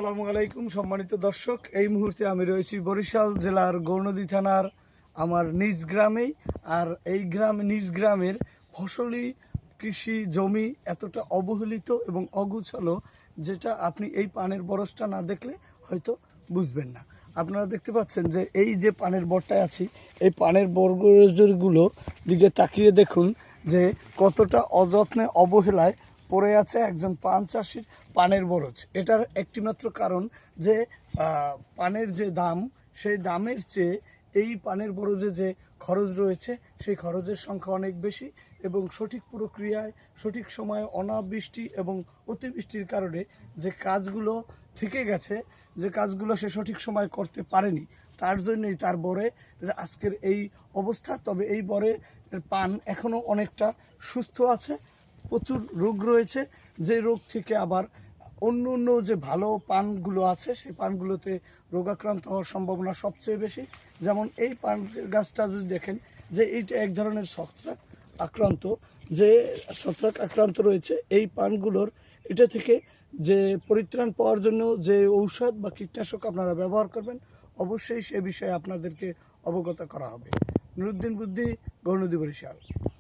আসসালামু আলাইকুম সম্মানিত দর্শক, এই মুহূর্তে আমি রয়েছি বরিশাল জেলার গৌরনদী থানার আমার নিজ গ্রামেই। আর এই নিজ গ্রামের ফসলি কৃষি জমি এতটা অবহেলিত এবং অগুছালো, যেটা আপনি এই পানের বরজটা না দেখলে হয়তো বুঝবেন না। আপনারা দেখতে পাচ্ছেন যে এই যে পানের বরটায় আছি, এই পানের বরজগুলো দিকে তাকিয়ে দেখুন যে কতটা অযত্নে অবহেলায় পড়ে আছে একজন পান চাষির পানের বরজ। এটার একটিমাত্র কারণ যে পানের যে দাম, সেই দামের চেয়ে এই পানের বরজে যে খরচ রয়েছে, সেই খরচের সংখ্যা অনেক বেশি এবং সঠিক প্রক্রিয়ায় সঠিক সময়ে অনাবৃষ্টি এবং অতিবৃষ্টির কারণে যে কাজগুলো থেকে গেছে, যে কাজগুলো সে সঠিক সময় করতে পারেনি, তার জন্যই তার বরে আজকের এই অবস্থা। তবে এই বরের পান এখনও অনেকটা সুস্থ আছে, প্রচুর রোগ রয়েছে, যে রোগ থেকে আবার অন্য অন্য যে ভালো পানগুলো আছে সেই পানগুলোতে রোগাক্রান্ত হওয়ার সম্ভাবনা সবচেয়ে বেশি। যেমন এই পান গাছটা যদি দেখেন যে এইটা এক ধরনের ছত্রাক আক্রান্ত রয়েছে। এই পানগুলোর এটা থেকে যে পরিত্রাণ পাওয়ার জন্য যে ঔষধ বা কীটনাশক আপনারা ব্যবহার করবেন, অবশ্যই সে বিষয়ে আপনাদেরকে অবগত করা হবে। নুরুদ্দিন বুদ্দি, গৌরনদী, বরিশাল।